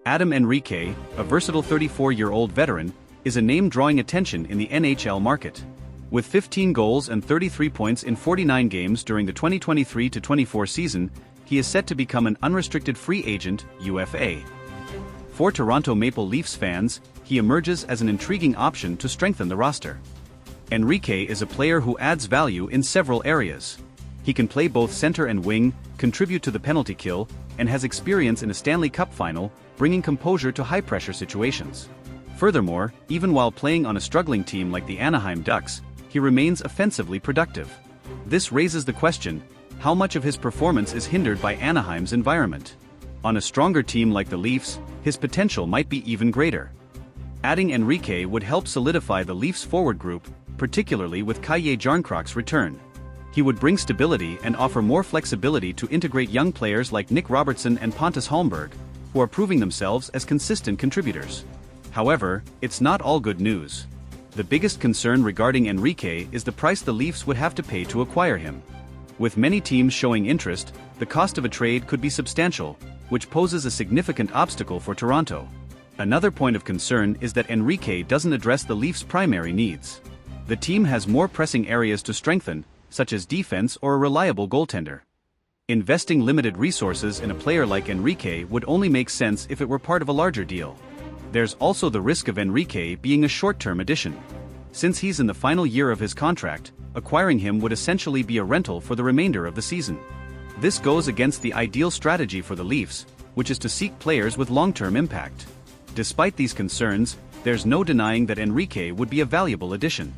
Adam Enrique, a versatile 34-year-old veteran, is a name drawing attention in the NHL market. With 15 goals and 33 points in 49 games during the 2023-24 season, he is set to become an unrestricted free agent, UFA. For Toronto Maple Leafs fans, he emerges as an intriguing option to strengthen the roster. Enrique is a player who adds value in several areas. He can play both center and wing, contribute to the penalty kill, and has experience in a Stanley Cup final, bringing composure to high-pressure situations. Furthermore, even while playing on a struggling team like the Anaheim Ducks, he remains offensively productive. This raises the question, how much of his performance is hindered by Anaheim's environment? On a stronger team like the Leafs, his potential might be even greater. Adding Enrique would help solidify the Leafs' forward group, particularly with Kalle Jarnkrok's return. He would bring stability and offer more flexibility to integrate young players like Nick Robertson and Pontus Holmberg, who are proving themselves as consistent contributors. However, it's not all good news. The biggest concern regarding Enrique is the price the Leafs would have to pay to acquire him. With many teams showing interest, the cost of a trade could be substantial, which poses a significant obstacle for Toronto. Another point of concern is that Enrique doesn't address the Leafs' primary needs. The team has more pressing areas to strengthen, such as defense or a reliable goaltender. Investing limited resources in a player like Enrique would only make sense if it were part of a larger deal. There's also the risk of Enrique being a short-term addition. Since he's in the final year of his contract, acquiring him would essentially be a rental for the remainder of the season. This goes against the ideal strategy for the Leafs, which is to seek players with long-term impact. Despite these concerns, there's no denying that Enrique would be a valuable addition.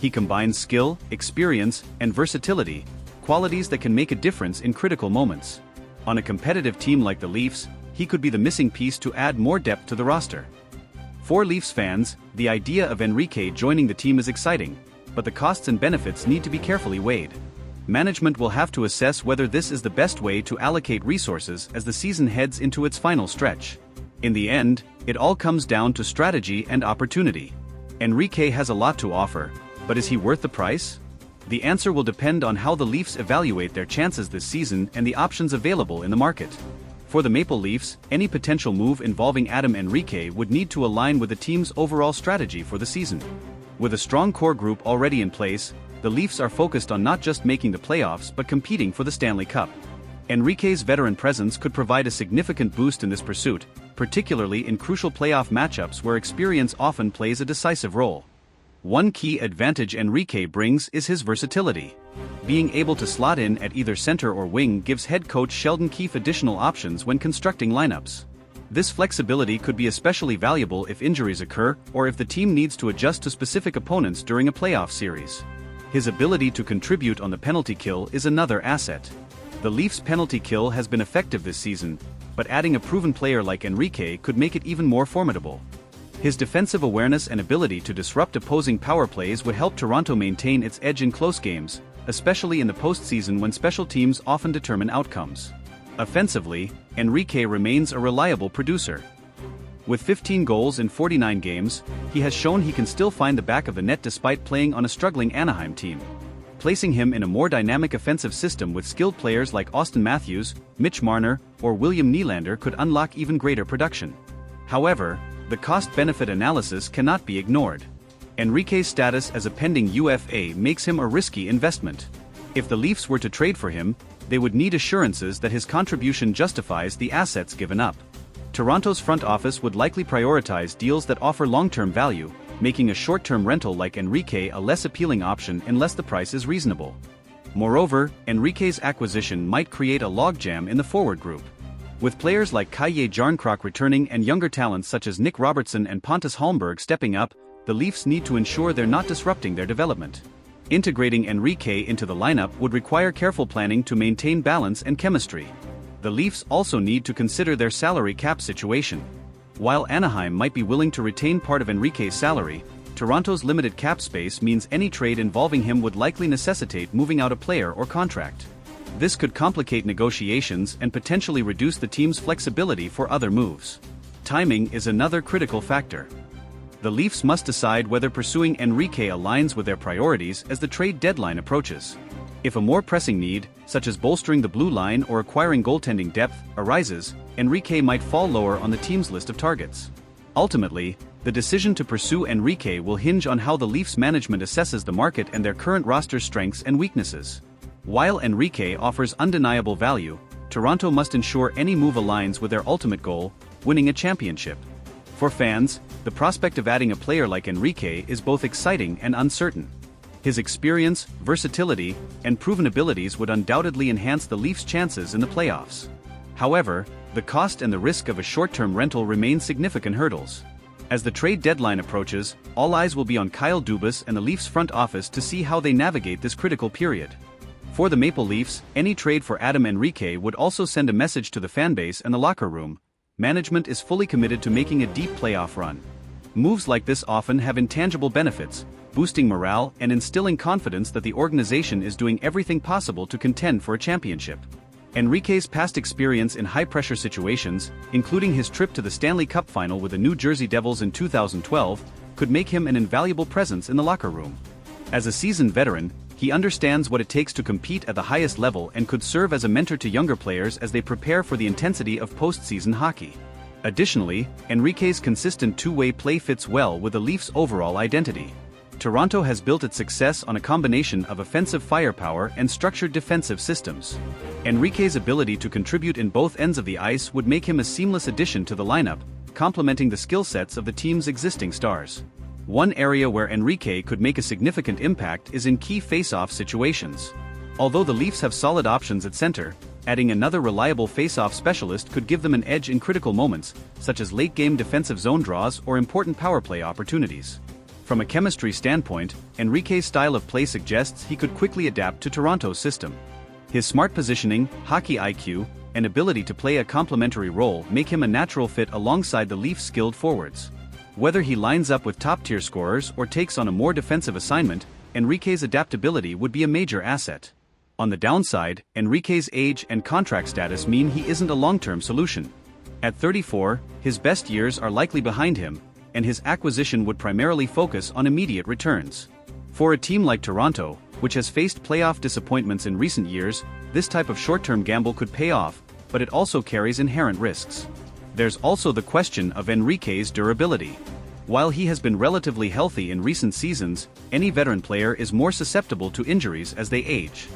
He combines skill, experience, and versatility, qualities that can make a difference in critical moments. On a competitive team like the Leafs, he could be the missing piece to add more depth to the roster. For Leafs fans, the idea of Enrique joining the team is exciting, but the costs and benefits need to be carefully weighed. Management will have to assess whether this is the best way to allocate resources as the season heads into its final stretch. In the end, it all comes down to strategy and opportunity. Enrique has a lot to offer, but is he worth the price? The answer will depend on how the Leafs evaluate their chances this season and the options available in the market. For the Maple Leafs, any potential move involving Adam Enrique would need to align with the team's overall strategy for the season. With a strong core group already in place, the Leafs are focused on not just making the playoffs but competing for the Stanley Cup. Enrique's veteran presence could provide a significant boost in this pursuit, particularly in crucial playoff matchups where experience often plays a decisive role. One key advantage Enrique brings is his versatility. Being able to slot in at either center or wing gives head coach Sheldon Keefe additional options when constructing lineups. This flexibility could be especially valuable if injuries occur or if the team needs to adjust to specific opponents during a playoff series. His ability to contribute on the penalty kill is another asset. The Leafs' penalty kill has been effective this season, but adding a proven player like Enrique could make it even more formidable. His defensive awareness and ability to disrupt opposing power plays would help Toronto maintain its edge in close games, especially in the postseason when special teams often determine outcomes. Offensively, Enrique remains a reliable producer. With 15 goals in 49 games, he has shown he can still find the back of the net despite playing on a struggling Anaheim team. Placing him in a more dynamic offensive system with skilled players like Auston Matthews, Mitch Marner, or William Nylander could unlock even greater production. However, the cost-benefit analysis cannot be ignored. Enrique's status as a pending UFA makes him a risky investment. If the Leafs were to trade for him, they would need assurances that his contribution justifies the assets given up. Toronto's front office would likely prioritize deals that offer long-term value, making a short-term rental like Enrique a less appealing option unless the price is reasonable. Moreover, Enrique's acquisition might create a logjam in the forward group. With players like Kalle Jarnkrok returning and younger talents such as Nick Robertson and Pontus Holmberg stepping up, the Leafs need to ensure they're not disrupting their development. Integrating Enrique into the lineup would require careful planning to maintain balance and chemistry. The Leafs also need to consider their salary cap situation. While Anaheim might be willing to retain part of Enrique's salary, Toronto's limited cap space means any trade involving him would likely necessitate moving out a player or contract. This could complicate negotiations and potentially reduce the team's flexibility for other moves. Timing is another critical factor. The Leafs must decide whether pursuing Enrique aligns with their priorities as the trade deadline approaches. If a more pressing need, such as bolstering the blue line or acquiring goaltending depth, arises, Enrique might fall lower on the team's list of targets. Ultimately, the decision to pursue Enrique will hinge on how the Leafs management assesses the market and their current roster strengths and weaknesses. While Enrique offers undeniable value, Toronto must ensure any move aligns with their ultimate goal, winning a championship. For fans, the prospect of adding a player like Enrique is both exciting and uncertain. His experience, versatility, and proven abilities would undoubtedly enhance the Leafs' chances in the playoffs. However, the cost and the risk of a short-term rental remain significant hurdles. As the trade deadline approaches, all eyes will be on Kyle Dubas and the Leafs front office to see how they navigate this critical period. For the Maple Leafs, any trade for Adam Enrique would also send a message to the fanbase and the locker room. Management is fully committed to making a deep playoff run. Moves like this often have intangible benefits, boosting morale and instilling confidence that the organization is doing everything possible to contend for a championship. Enrique's past experience in high-pressure situations, including his trip to the Stanley Cup final with the New Jersey Devils in 2012, could make him an invaluable presence in the locker room. As a seasoned veteran, he understands what it takes to compete at the highest level and could serve as a mentor to younger players as they prepare for the intensity of postseason hockey. Additionally, Enrique's consistent two-way play fits well with the Leafs' overall identity. Toronto has built its success on a combination of offensive firepower and structured defensive systems. Enrique's ability to contribute in both ends of the ice would make him a seamless addition to the lineup, complementing the skill sets of the team's existing stars. One area where Enrique could make a significant impact is in key face-off situations. Although the Leafs have solid options at center, adding another reliable face-off specialist could give them an edge in critical moments, such as late-game defensive zone draws or important power play opportunities. From a chemistry standpoint, Enrique's style of play suggests he could quickly adapt to Toronto's system. His smart positioning, hockey IQ, and ability to play a complementary role make him a natural fit alongside the Leafs' skilled forwards. Whether he lines up with top-tier scorers or takes on a more defensive assignment, Enrique's adaptability would be a major asset. On the downside, Enrique's age and contract status mean he isn't a long-term solution. At 34, his best years are likely behind him, and his acquisition would primarily focus on immediate returns. For a team like Toronto, which has faced playoff disappointments in recent years, this type of short-term gamble could pay off, but it also carries inherent risks. There's also the question of Enrique's durability. While he has been relatively healthy in recent seasons, any veteran player is more susceptible to injuries as they age.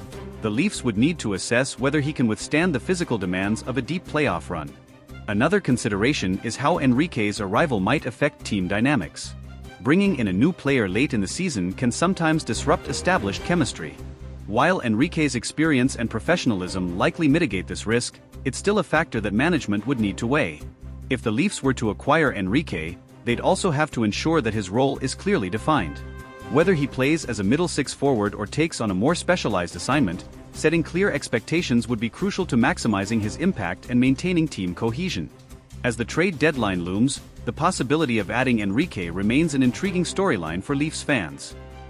The Leafs would need to assess whether he can withstand the physical demands of a deep playoff run. Another consideration is how Enrique's arrival might affect team dynamics. Bringing in a new player late in the season can sometimes disrupt established chemistry. While Enrique's experience and professionalism likely mitigate this risk, it's still a factor that management would need to weigh. If the Leafs were to acquire Enrique, they'd also have to ensure that his role is clearly defined. Whether he plays as a middle six forward or takes on a more specialized assignment, setting clear expectations would be crucial to maximizing his impact and maintaining team cohesion. As the trade deadline looms, the possibility of adding Enrique remains an intriguing storyline for Leafs fans.